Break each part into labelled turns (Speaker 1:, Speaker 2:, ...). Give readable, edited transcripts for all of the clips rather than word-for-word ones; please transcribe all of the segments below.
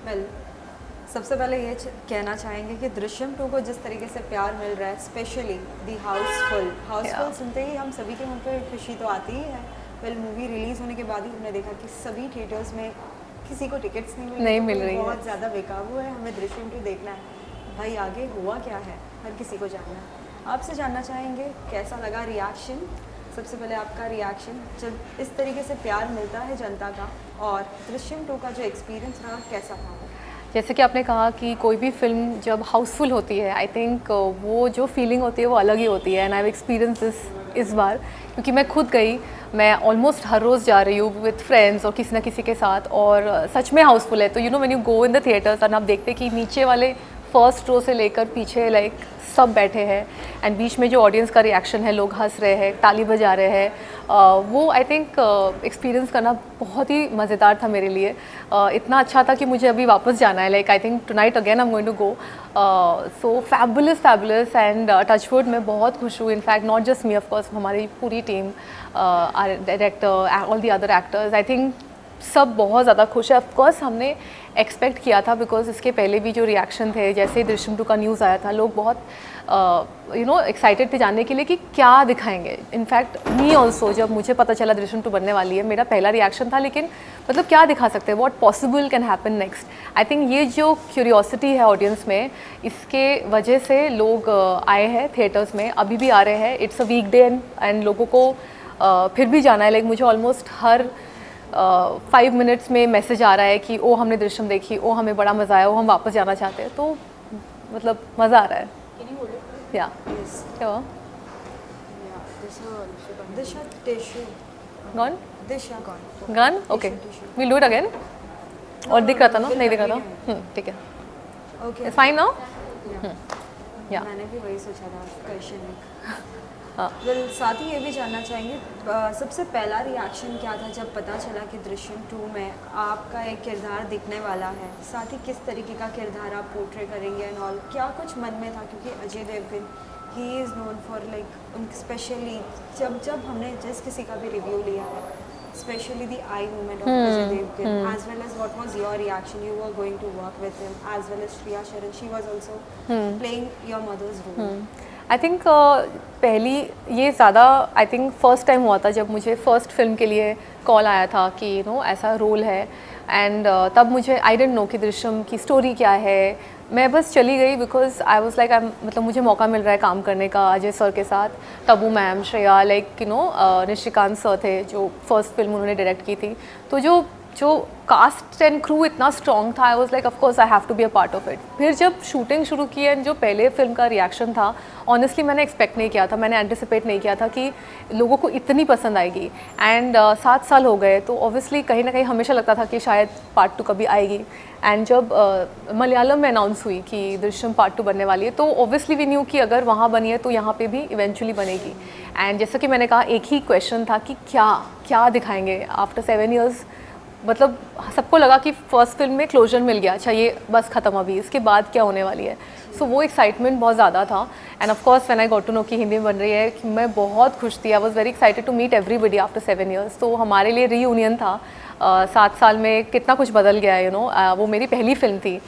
Speaker 1: Well सबसे पहले ये कहना चाहेंगे कि दृश्यम 2 को जिस तरीके से प्यार मिल रहा है, स्पेशली दी हाउसफुल सुनते ही हम सभी के मुंह पे खुशी तो आती ही है। वेल मूवी रिलीज़ होने के बाद ही हमने देखा कि सभी थिएटर्स में किसी को टिकट्स नहीं
Speaker 2: मिल रही
Speaker 1: बहुत ज़्यादा बेकाबू है, हमें दृश्यम 2 देखना है। भाई आगे हुआ क्या है हर किसी को जानना है। आपसे जानना चाहेंगे कैसा लगा रिएक्शन। सबसे पहले आपका रिएक्शन जब इस तरीके से प्यार मिलता है जनता का, और दृश्यम 2 का जो एक्सपीरियंस रहा कैसा था वो?
Speaker 2: जैसे कि आपने कहा कि कोई भी फिल्म जब हाउसफुल होती है, आई थिंक वो जो फीलिंग होती है वो अलग ही होती है। And I have experience this इस बार, क्योंकि मैं खुद गई, मैं ऑलमोस्ट हर रोज़ जा रही हूँ विद फ्रेंड्स और किसी ना किसी के साथ, और सच में हाउसफुल है। तो you know when you go in the theatres और आप देखते कि नीचे वाले फर्स्ट रो से लेकर पीछे लाइक सब बैठे हैं, एंड बीच में जो ऑडियंस का रिएक्शन है, लोग हंस रहे हैं, ताली बजा रहे हैं, वो आई थिंक एक्सपीरियंस करना बहुत ही मज़ेदार था मेरे लिए। इतना अच्छा था कि मुझे अभी वापस जाना है। Like I think tonight again I am going to go. So fabulous and touchwood मैं बहुत खुश हूँ। In fact not just me, of course हमारी पूरी team, director, all the other actors, I think सब बहुत ज़्यादा खुश है। ऑफकोर्स हमने एक्सपेक्ट किया था, बिकॉज इसके पहले भी जो रिएक्शन थे, जैसे ही दृश्यम 2 का न्यूज़ आया था, लोग बहुत एक्साइटेड थे जानने के लिए कि क्या दिखाएंगे। इनफैक्ट मी ऑल्सो, जब मुझे पता चला दृश्यम 2 बनने वाली है, मेरा पहला रिएक्शन था लेकिन मतलब क्या दिखा सकते हैं, what possible can happen next. I think ये जो क्यूरियोसिटी है ऑडियंस में, इसके वजह से लोग आए हैं थिएटर्स में, अभी भी आ रहे हैं। It's a weekday and लोगों को फिर भी जाना है। लाइक मुझे ऑलमोस्ट हर 5 मिनट्स में मैसेज आ रहा है कि ओ हमने दृश्यम देखी, ओ हमें बड़ा मज़ा आया, ओ हम वापस जाना चाहते हैं। तो मतलब मज़ा आ रहा है। या क्या हुआ? Gone gun okay, will do it again. और दिख रहा था ना? नहीं दिख रहा था? ठीक है,
Speaker 1: ओके
Speaker 2: फाइन नाउ। या
Speaker 1: मैंने भी वही सोचा था क्वेश्चन।
Speaker 2: हाँ,
Speaker 1: वेल साथ ही ये भी जानना चाहेंगे सबसे पहला रिएक्शन क्या था जब पता चला कि दृश्यम 2 में आपका एक किरदार दिखने वाला है, साथ ही किस तरीके का किरदार आप पोर्ट्रे करेंगे एंड ऑल, क्या कुछ मन में था? क्योंकि अजय देवगन ही इज़ नोन फॉर लाइक उन स्पेशली जब हमने जिस किसी का भी रिव्यू लिया है, specially the eye movement of Ajay Devgan, as well as what was your reaction, you were going to work with him, as well as Shriya Saran, she was also playing your mother's role.
Speaker 2: I think पहली ये ज़्यादा I think first time हुआ था जब मुझे first film के लिए call आया था कि यू नो ऐसा रोल है। एंड तब मुझे आई डेंट नो कि दृश्यम की स्टोरी क्या है। मैं बस चली गई बिकॉज आई वाज लाइक मतलब मुझे मौका मिल रहा है काम करने का अजय सर के साथ, Tabu ma'am, Shreya, like you know Nishikant sir थे जो फर्स्ट फिल्म उन्होंने डायरेक्ट की थी। तो जो कास्ट एंड क्रू इतना स्ट्रॉन्ग था, I was like of course I have to be a part of it. फिर जब शूटिंग शुरू की एंड जो पहले फिल्म का रिएक्शन था, ऑनेस्टली मैंने एक्सपेक्ट नहीं किया था, मैंने एंटिसिपेट नहीं किया था कि लोगों को इतनी पसंद आएगी। एंड 7 साल हो गए तो ऑब्वियसली कहीं ना कहीं हमेशा लगता था कि शायद पार्ट 2 कभी आएगी। एंड जब मलयालम में अनाउंस हुई कि दृश्यम पार्ट 2 बनने वाली है, तो ऑब्वियसली वी न्यू कि अगर वहाँ बनी है तो यहाँ पे भी इवेंचुअली बनेगी। एंड जैसा कि मैंने कहा, एक ही क्वेश्चन था कि क्या दिखाएंगे आफ्टर 7 ईयर्स। मतलब सबको लगा कि फर्स्ट फिल्म में क्लोजर मिल गया, अच्छा ये बस ख़त्म, अभी इसके बाद क्या होने वाली है। सो वो एक्साइटमेंट बहुत ज़्यादा था। And of course when I got to know कि हिंदी में बन रही है, कि मैं बहुत खुश थी। I was very excited to meet everybody after 7 years. तो हमारे लिए रीयूनियन था। 7 साल में कितना कुछ बदल गया है, यू नो। वो मेरी पहली फिल्म थी,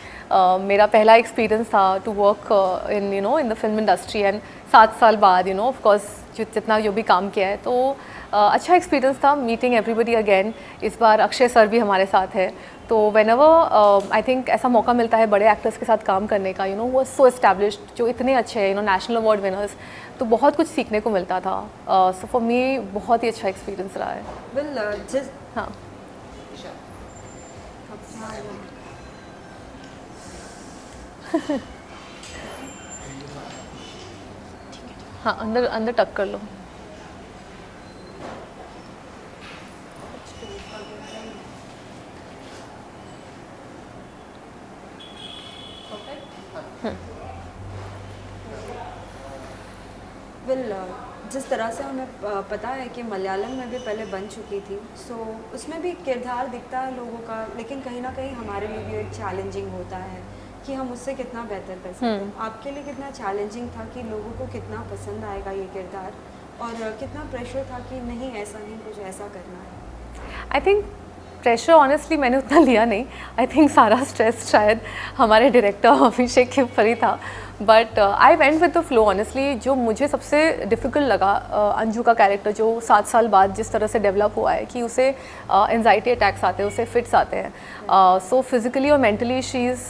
Speaker 2: मेरा पहला एक्सपीरियंस था to work in the film industry. And 7 साल बाद यू नो ऑफ कोर्स जितना जो भी काम किया है, तो अच्छा एक्सपीरियंस था मीटिंग एवरीबडी अगेन। इस बार अक्षय सर भी हमारे साथ है। तो व्हेनेवर आई थिंक ऐसा मौका मिलता है बड़े एक्टर्स के साथ काम करने का, यू नो, वो सो एस्टैब्लिश्ड, जो इतने अच्छे हैं, you no, national award winners, तो बहुत कुछ सीखने को मिलता था। सो फॉर मी बहुत ही अच्छा एक्सपीरियंस रहा है।
Speaker 1: वेल
Speaker 2: हाँ, हाँ, अंदर टक कर लो।
Speaker 1: वेल जिस तरह से हमें पता है कि मलयालम में भी पहले बन चुकी थी, सो उसमें भी किरदार दिखता है लोगों का, लेकिन कहीं ना कहीं हमारे लिए भी एक चैलेंजिंग होता है कि हम उससे कितना बेहतर कर सकते हैं। आपके लिए कितना चैलेंजिंग था कि लोगों को कितना पसंद आएगा ये किरदार, और कितना प्रेशर था कि नहीं ऐसा नहीं, कुछ ऐसा करना है?
Speaker 2: आई थिंक प्रेशर ऑनेस्टली मैंने उतना लिया नहीं. आई थिंक सारा स्ट्रेस शायद हमारे डायरेक्टर अभिषेक के ऊपर ही था. But I went with the flow honestly. जो मुझे सबसे डिफ़िकल्ट लगा अंजू का कैरेक्टर जो 7 साल बाद जिस तरह से डेवलप हुआ है कि उसे एंजाइटी अटैक्स आते हैं, उसे फिट्स आते हैं. सो फिज़िकली और मेंटली शी इज़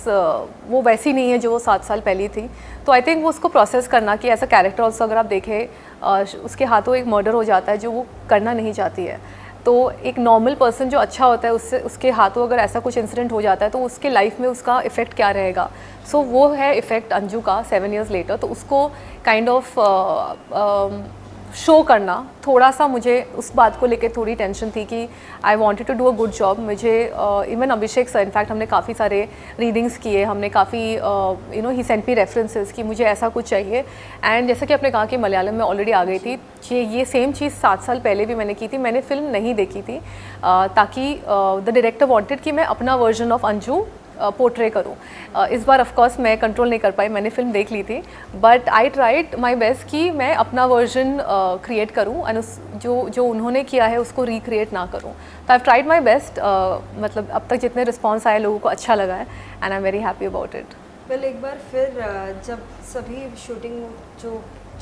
Speaker 2: वो वैसी नहीं है जो वो 7 साल पहले थी. तो आई थिंक वो उसको प्रोसेस करना कि ऐसा कैरेक्टर ऑल्सो अगर आप देखें उसके हाथों एक मर्डर हो जाता है जो वो करना नहीं चाहती है. तो एक नॉर्मल पर्सन जो अच्छा होता है उससे उसके हाथों अगर ऐसा कुछ इंसिडेंट हो जाता है तो उसके लाइफ में उसका इफ़ेक्ट क्या रहेगा. सो वो है इफ़ेक्ट अंजू का 7 years लेटर. तो उसको काइंड ऑफ शो करना थोड़ा सा मुझे उस बात को लेकर थोड़ी टेंशन थी कि I wanted to do a good job. मुझे इवन अभिषेक सर इनफैक्ट हमने काफ़ी सारे रीडिंग्स किए, हमने काफ़ी ही सेंट मी रेफरेंसेस कि मुझे ऐसा कुछ चाहिए. एंड जैसा कि आपने कहा कि मलयालम में ऑलरेडी आ गई थी, ये सेम चीज़ 7 साल पहले भी मैंने की थी. मैंने फिल्म नहीं देखी थी ताकि द डायरेक्टर वांटेड कि मैं अपना वर्जन ऑफ अंजू पोर्ट्रे करूँ. इस बार ऑफ कोर्स मैं कंट्रोल नहीं कर पाई, मैंने फिल्म देख ली थी. But I tried my best कि मैं अपना वर्जन क्रिएट करूँ एंड जो उन्होंने किया है उसको रिक्रिएट ना करूँ. तो आई ट्राइड माय बेस्ट. मतलब अब तक जितने रिस्पॉन्स आए लोगों को अच्छा लगा है and I am very happy about it.
Speaker 1: Well एक बार फिर जब सभी शूटिंग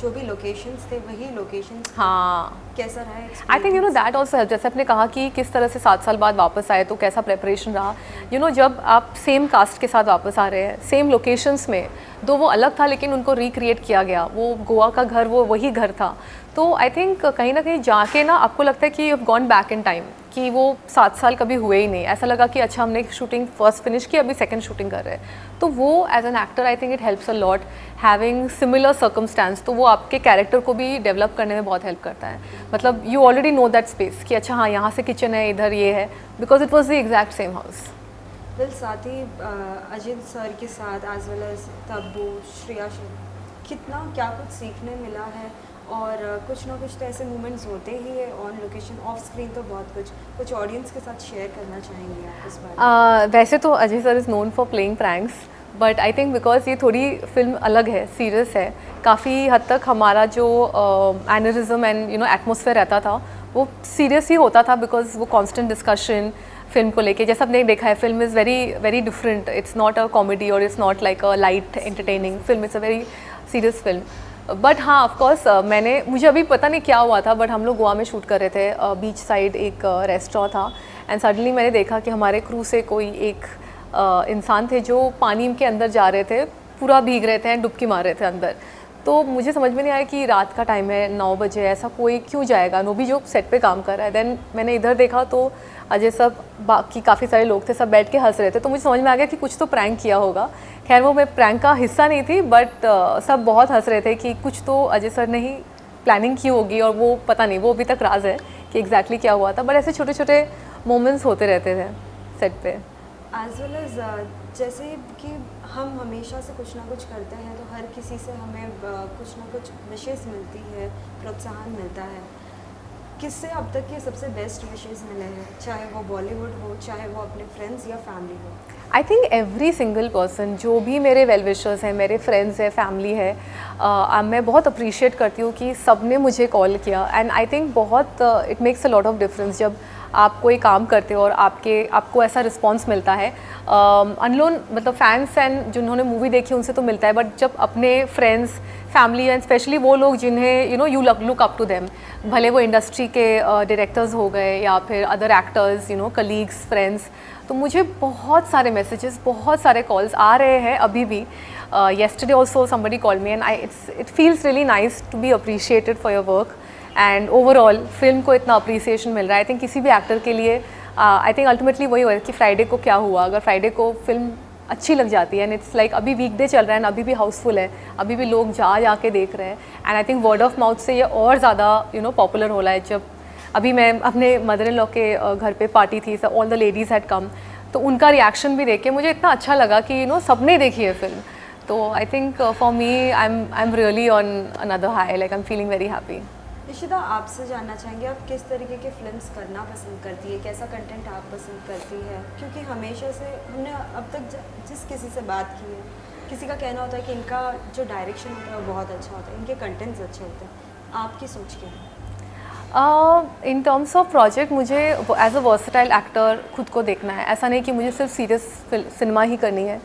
Speaker 1: जो भी लोकेशंस थे वही लोकेशंस,
Speaker 2: हाँ,
Speaker 1: कैसा रहा?
Speaker 2: आई थिंक दैट ऑल्सो हेल्प. जैसे आपने कहा कि किस तरह से 7 साल बाद वापस आए तो कैसा प्रेपरेशन रहा. जब आप सेम कास्ट के साथ वापस आ रहे हैं सेम लोकेशंस में, दो वो अलग था लेकिन उनको रिक्रिएट किया गया. वो गोवा का घर वो वही घर था. तो आई थिंक कहीं ना कहीं जाके ना आपको लगता है कि you have gone back in time, कि वो 7 साल कभी हुए ही नहीं. ऐसा लगा कि अच्छा हमने शूटिंग फर्स्ट फिनिश की, अभी सेकंड शूटिंग कर रहे हैं. तो वो as an actor I think it helps a lot having similar circumstance. तो वो आपके कैरेक्टर को भी डेवलप करने में बहुत हेल्प करता है. मतलब you already know that space कि अच्छा हाँ यहाँ से किचन है, इधर ये है, because it was the exact same house.
Speaker 1: Well साथ ही अजित सर के साथ as well as Tabu, Shreya शेर, कितना क्या कुछ सीखने मिला है. और कुछ ना कुछ तो ऐसे मोमेंट्स होते ही है ऑन लोकेशन, ऑफ स्क्रीन तो बहुत कुछ ऑडियंस के साथ शेयर करना चाहेंगे आप इस बारे में?
Speaker 2: वैसे तो Ajay sir is known for playing pranks, but I think because ये थोड़ी फिल्म अलग है, सीरियस है, काफ़ी हद तक हमारा जो एनरिज्म एंड एटमोसफेयर रहता था वो सीरियस ही होता था. बिकॉज वो कॉन्स्टेंट डिस्कशन फिल्म को लेके, जैसा आपने देखा है film is very very different. It's not a comedy और it's not like a light entertaining film, it's a very serious film. But हाँ ऑफकोर्स मुझे अभी पता नहीं क्या हुआ था, बट हम लोग गोवा में शूट कर रहे थे. बीच साइड एक रेस्टोरेंट था एंड सडनली मैंने देखा कि हमारे क्रू से कोई एक इंसान थे जो पानी के अंदर जा रहे थे, पूरा भीग रहे थे एंड डुबकी मार रहे थे अंदर. तो मुझे समझ में नहीं आया कि रात का टाइम है, 9 बजे, ऐसा कोई क्यों जाएगा, नोबी जो सेट पे काम कर रहा है. देन मैंने इधर देखा तो अजय सब बाकी काफ़ी सारे लोग थे, सब बैठ के हंस रहे थे. तो मुझे समझ में आ गया कि कुछ तो प्रैंक किया होगा. खैर वो मैं प्रैंक का हिस्सा नहीं थी, बट सब बहुत हंस रहे थे कि कुछ तो अजय सर ने ही प्लानिंग की होगी. और वो पता नहीं, वो अभी तक राज है कि एग्जैक्टली क्या हुआ था. बट ऐसे छोटे छोटे मोमेंट्स होते रहते थे सेट पे.
Speaker 1: एज वेल एज जैसे कि हम हमेशा से कुछ ना कुछ करते हैं तो हर किसी से हमें कुछ ना कुछ विशेष मिलती है, प्रोत्साहन मिलता है. किससे अब तक के सबसे बेस्ट विशेष मिले हैं, चाहे वो बॉलीवुड हो, चाहे वो अपने फ्रेंड्स या फैमिली हो?
Speaker 2: I think every single person, जो भी मेरे वेल विशर्स हैं, मेरे फ्रेंड्स हैं, फैमिली है, मैं बहुत अप्रिशिएट करती हूँ कि सब ने मुझे कॉल किया. एंड आई थिंक बहुत it makes a lot of difference जब आप कोई काम करते हो और आपको ऐसा रिस्पॉन्स मिलता है. अनलोन मतलब फैंस एंड जिन्होंने मूवी देखी उनसे तो मिलता है, बट जब अपने फ्रेंड्स, फैमिली एंड स्पेशली वो लोग जिन्हें you look up to them, भले वो इंडस्ट्री के डायरेक्टर्स हो गए या फिर अदर एक्टर्स, कलीग्स, फ्रेंड्स, तो मुझे बहुत सारे मैसेजेस, बहुत सारे कॉल्स आ रहे हैं अभी भी. Yesterday also somebody call me and it feels really nice to be appreciated for your work. And overall film को इतना अप्रिसिएशन मिल रहा है. आई थिंक किसी भी एक्टर के लिए आई थिंक अल्टीमेटली वही होगा कि फ्राइडे को क्या हुआ, अगर फ्राइडे को फिल्म अच्छी लग जाती है एंड इट्स लाइक अभी वीकडे चल रहा है एंड अभी भी हाउसफुल है, अभी भी लोग जा के देख रहे हैं. And I think word of mouth से ये और ज़्यादा पॉपुलर हो रहा है. जब अभी मैं अपने मदर इन लॉ के घर पे पार्टी थी, so all the ladies had come, तो उनका रिएक्शन भी देख के मुझे इतना अच्छा लगा कि सबने देखी है फिल्म. तो आई think for me I am really on another high, like I am feeling very happy.
Speaker 1: Nishita, आपसे जानना चाहेंगे आप किस तरीके के फिल्म्स करना पसंद करती है, कैसा कंटेंट आप पसंद करती है? क्योंकि हमेशा से हमने अब तक जिस किसी से बात की है, किसी का कहना होता है कि इनका जो डायरेक्शन होता है वो बहुत अच्छा होता है, इनके कंटेंट्स अच्छे होते हैं. आपकी सोच क्या है?
Speaker 2: इन टर्म्स ऑफ प्रोजेक्ट मुझे एज अ वर्सटाइल एक्टर खुद को देखना है। ऐसा नहीं कि मुझे सिर्फ सीरियस सिनेमा ही करनी है,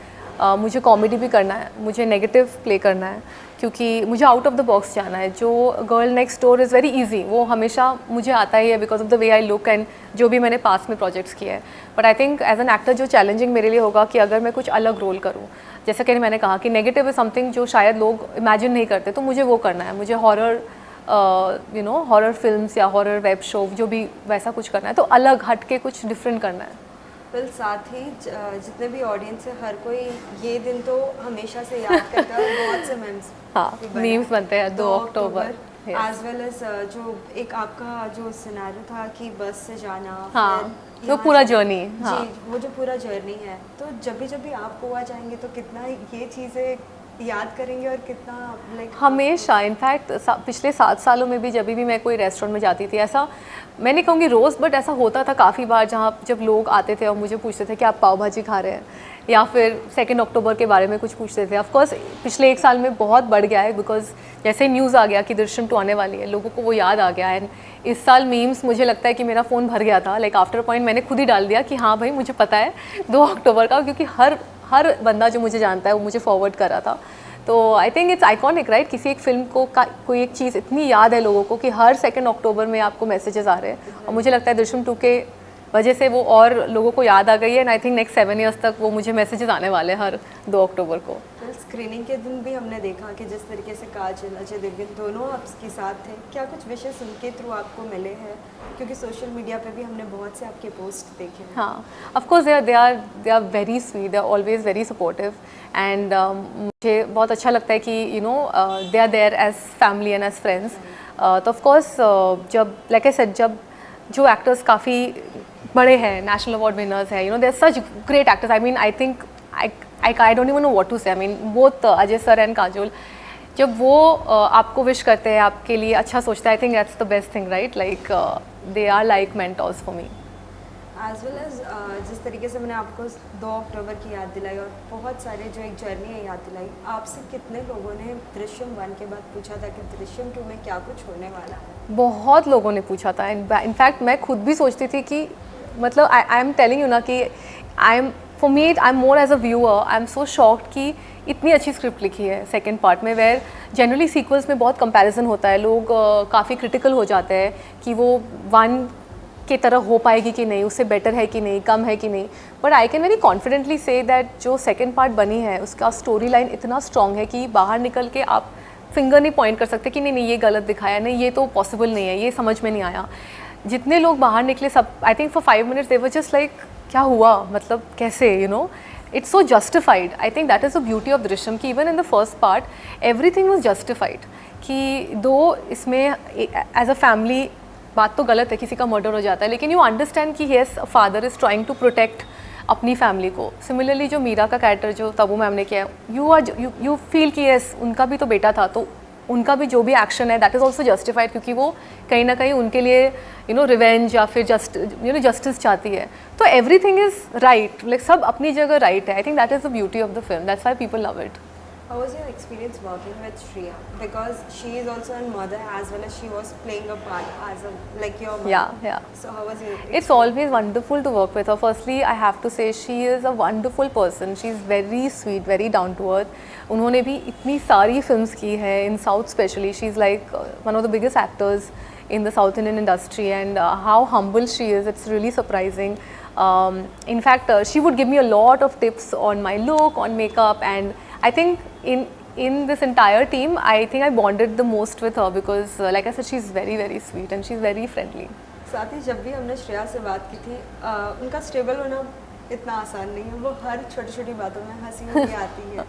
Speaker 2: मुझे कॉमेडी भी करना है, मुझे नेगेटिव प्ले करना है, क्योंकि मुझे आउट ऑफ द बॉक्स जाना है। जो girl next door is very easy, वो हमेशा मुझे आता ही है because of the way I look and जो भी मैंने पास में प्रोजेक्ट्स किए हैं। But I think as an actor जो चैलेंजिंग मेरे लिए होगा कि अगर मैं कुछ अलग रोल करूँ, जैसे कि मैंने कहा कि नेगेटिव इज़ समथिंग जो शायद लोग इमेजिन नहीं करते, तो मुझे वो करना है। मुझे हॉरर हॉरर फिल्म्स या हॉरर वेब शो जो भी वैसा कुछ करना है, तो अलग हट के कुछ डिफरेंट करना है।
Speaker 1: फिर साथ ही जितने भी ऑडियंस है, हर कोई ये दिन तो हमेशा से याद करता है, बहुत से मेम्स
Speaker 2: मीम्स बनते हैं 2 अक्टूबर
Speaker 1: एज वेल एज जो एक आपका जो सिनेरियो था कि बस से जाना,
Speaker 2: तो पूरा जर्नी,
Speaker 1: जी वो जो पूरा जर्नी है, तो जब भी आप गोवा जाएंगे तो कितना ये चीज़ें याद करेंगे और कितना लाइक
Speaker 2: हमेशा। इनफैक्ट पिछले 7 सालों में भी जब भी मैं कोई रेस्टोरेंट में जाती थी, ऐसा मैं नहीं कहूँगी रोज़, बट ऐसा होता था काफ़ी बार जहाँ जब लोग आते थे और मुझे पूछते थे कि आप पाव भाजी खा रहे हैं, या फिर 2 अक्टूबर के बारे में कुछ पूछते थे। ऑफकोर्स पिछले 1 साल में बहुत बढ़ गया है, बिकॉज जैसे न्यूज़ आ गया कि दृश्यम 2 आने वाली है, लोगों को वो याद आ गया है। इस साल मीम्स मुझे लगता है कि मेरा फ़ोन भर गया था, लाइक आफ्टर पॉइंट मैंने खुद ही डाल दिया कि हाँ भाई मुझे पता है 2 अक्टूबर का, क्योंकि हर बंदा जो मुझे जानता है वो मुझे फॉरवर्ड कर रहा था। तो आई थिंक इट्स आइकॉनिक, राइट? किसी एक फिल्म को कोई एक चीज़ इतनी याद है लोगों को कि हर 2 अक्टूबर में आपको मैसेजेस आ रहे हैं, और मुझे लगता है दृश्यम 2 के वजह से वो और लोगों को याद आ गई है। And I think next 7 years तक वो मुझे मैसेजेस आने वाले हैं हर 2 अक्टूबर को।
Speaker 1: स्क्रीनिंग के दिन भी हमने देखा कि जिस तरीके से काजल, अजय देवगन दोनों आपके साथ थे, क्या कुछ विशेष उनके थ्रू आपको मिले हैं? क्योंकि सोशल मीडिया पे भी हमने बहुत से आपके पोस्ट देखे हैं।
Speaker 2: हाँ, of course they are very sweet, they are always very supportive, and मुझे बहुत अच्छा लगता है कि you know they are there as family and as friends. तो ऑफ कोर्स जब लाइक आई सेड, जब जो एक्टर्स काफ़ी बड़े हैं, नेशनल अवार्ड विनर्स हैं, you know they are such great actors, I mean I think I don't even know what to say, I mean both Ajay sir and Kajol, जब वो आपको विश करते हैं, आपके लिए अच्छा सोचते हैं, I think that's the best thing, right? Like they are like mentors for me.
Speaker 1: As well as जिस तरीके से मैंने आपको 2 अक्टूबर की याद दिलाई और बहुत सारे जो एक जर्नी है याद दिलाई, आपसे कितने लोगों ने दृश्यम 1 के बाद पूछा था कि दृश्यम 2 में क्या कुछ होने वाला है?
Speaker 2: बहुत लोगों ने पूछा था। इनफैक्ट मैं खुद भी सोचती थी कि मतलब आई एम टेलिंग यू ना कि for me I am more as a viewer, I am so shocked कि इतनी अच्छी स्क्रिप्ट लिखी है सेकेंड पार्ट में, वेयर जनरली सीक्वल्स में बहुत कंपैरिजन होता है, लोग काफ़ी क्रिटिकल हो जाते हैं कि वो 1 की तरह हो पाएगी कि नहीं, उससे बेटर है कि नहीं, कम है कि नहीं। But I can very confidently say that जो सेकेंड पार्ट बनी है उसका स्टोरी लाइन इतना स्ट्रॉन्ग है कि बाहर निकल के आप फिंगर नहीं पॉइंट कर सकते कि नहीं ये गलत दिखाया, नहीं ये तो पॉसिबल नहीं है, ये समझ में नहीं आया। जितने लोग बाहर निकले सब, I think for 5 minutes they were just like क्या हुआ, मतलब कैसे, you know it's so justified. I think that is the beauty of Drishyam कि even in the first part everything was justified, कि दो इसमें एज अ फैमिली बात तो गलत है, किसी का मर्डर हो जाता है, लेकिन यू अंडरस्टैंड कि yes father is trying to protect अपनी फैमिली को। सिमिलरली जो मीरा का कैरेक्टर जो तबू मैम ने किया है, यू फील कि येस उनका भी तो बेटा था, तो उनका भी जो भी एक्शन है दैट इज़ ऑल्सो जस्टिफाइड, क्योंकि वो कहीं ना कहीं उनके लिए यू नो रिवेंज या फिर जस्टिस चाहती है। तो एवरीथिंग इज़ राइट, लाइक सब अपनी जगह राइट है। आई think that is the beauty of the film, that's why people love it.
Speaker 1: How was your experience working with Shreya? Because she is also a mother as well as she was playing a part as a like your mother.
Speaker 2: Yeah.
Speaker 1: So how was your
Speaker 2: It's always wonderful to work with her. Firstly, I have to say she is a wonderful person. She is very sweet, very down to earth. उन्होंने भी इतनी सारी films की है in South especially. She is like one of the biggest actors in the South Indian industry, and how humble she is, it's really surprising. In fact, she would give me a lot of tips on my look, on makeup, and I think in this entire team, I think I bonded the most with her because, like I said, she's very very sweet and she's very friendly.
Speaker 1: साथ ही जब भी हमने श्रेया से बात की थी, उनका stable होना इतना आसान नहीं है, वो हर छोटी छोटी बातों में हंसी भी आती है।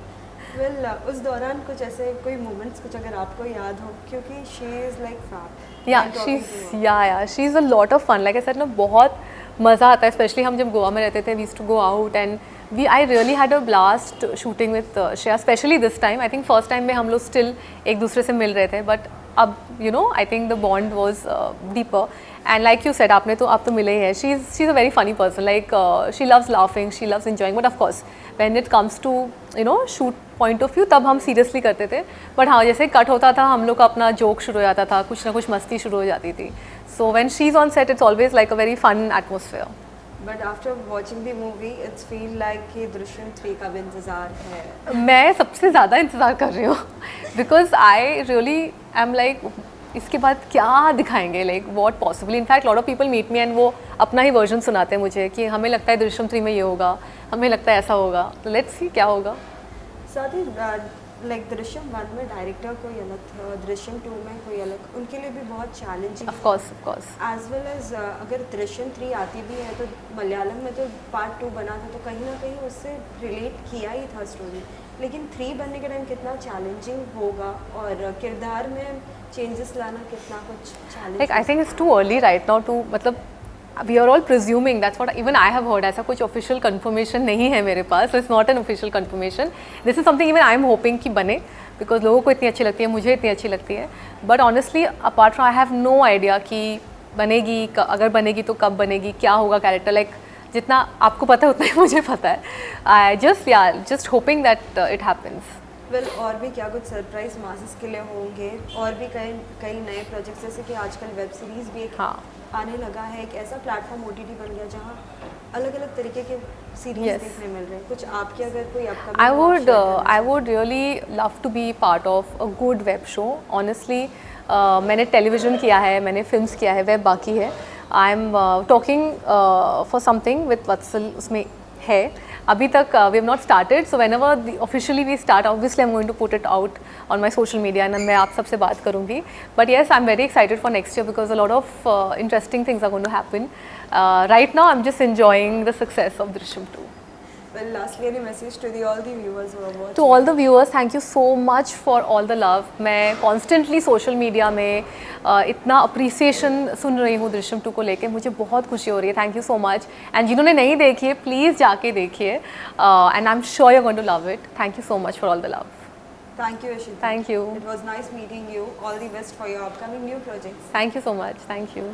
Speaker 1: वेल उस दौरान कुछ ऐसे कोई मोमेंट्स कुछ अगर आपको याद हो, क्योंकि शी इज़ लाइक फैन।
Speaker 2: या she is a lot of fun, like I said ना, बहुत मज़ा आता है। स्पेशली हम जब गोवा में रहते थे, we used to go out and I really had a blast shooting with Shreya, especially this time. I think first time में हम लोग still एक दूसरे से मिल रहे थे, but अब you know I think the bond was deeper, and like you said, आपने तो आप तो मिले ही हैं, she is a very funny person, like she loves laughing, she loves enjoying, but of course when it comes to you know shoot point of view तब हम seriously करते थे, बट हाँ जैसे कट होता था हम लोग का अपना जोक शुरू हो जाता था, कुछ ना कुछ मस्ती शुरू हो जाती थी. So when she is on set it's always like a very fun atmosphere.
Speaker 1: But after watching the movie it's feel like कि दृश्यम 3 का भी इंतज़ार है.
Speaker 2: मैं सबसे ज़्यादा इंतज़ार कर रही हूँ because I really I am like इसके बाद क्या दिखाएंगे, like what possibly. In fact lot of people meet me and वो अपना ही वर्जन सुनाते हैं मुझे कि हमें लगता है दृश्यम 3 में ये होगा, हमें लगता है ऐसा होगा, तो लेट्स सी क्या होगा.
Speaker 1: साथ ही लाइक दृश्यम 1 में डायरेक्टर कोई अलग था, दृश्यम 2 में कोई अलग, उनके लिए भी बहुत challenging
Speaker 2: of course
Speaker 1: as well as. अगर दृश्यम 3 आती भी है तो मलयालम में तो पार्ट 2 बना था तो कहीं ना कहीं उससे रिलेट किया ही था स्टोरी, लेकिन 3 बनने के टाइम कितना चैलेंजिंग होगा और किरदार में चेंजेस लाना कितना कुछ challenge.
Speaker 2: Like I think it's too early right now to, मतलब we are all presuming, that's what even I have heard. ऐसा कुछ ऑफिशियल कंफर्मेशन नहीं है मेरे पास, it's not an official confirmation. This is something even I am hoping कि बने, because लोगों को इतनी अच्छी लगती है, मुझे इतनी अच्छी लगती है. But honestly apart from I have no idea कि बनेगी, अगर बनेगी तो कब बनेगी, क्या होगा कैरेक्टर. लाइक जितना आपको पता है उतना ही मुझे पता है. I just hoping that it happens.
Speaker 1: Well और भी क्या कुछ सरप्राइज मासेस के लिए होंगे, और भी कई नए प्रोजेक्ट्स, जैसे कि आजकल वेब सीरीज़ भी एक आने लगा है, एक ऐसा प्लेटफॉर्म OTT बन गया जहाँ अलग अलग तरीके के सीरीज देखने मिल रहे हैं. कुछ आपके अगर कोई upcoming
Speaker 2: I would really love to be part of a good web show. Honestly मैंने टेलीविज़न किया है, मैंने फिल्म्स किया है, वेब बाकी है. I am talking for something with Vatsal, उसमें है. अभी तक we have not started, so whenever officially we start obviously I am going to put it out on my social media and मैं आप सबसे बात करूँगी. But yes I am very excited for next year because a lot of interesting things are going to happen. Right now I am just enjoying the success of Drishyam 2.
Speaker 1: Well, lastly, any message to all the viewers who are watching?
Speaker 2: To all the viewers, thank you so much for all the love. मैं constantly social media में इतना appreciation सुन रही हूँ दृश्यम 2 को लेके, मुझे बहुत खुशी हो रही है. Thank you so much. And जिन्होंने नहीं देखी है, please जाके देखिए. And I'm sure you're going to love it. Thank you so much for all the love.
Speaker 1: Thank you, Ashita.
Speaker 2: Thank you.
Speaker 1: It was nice meeting you. All the best for your upcoming new projects.
Speaker 2: Thank you so much. Thank you.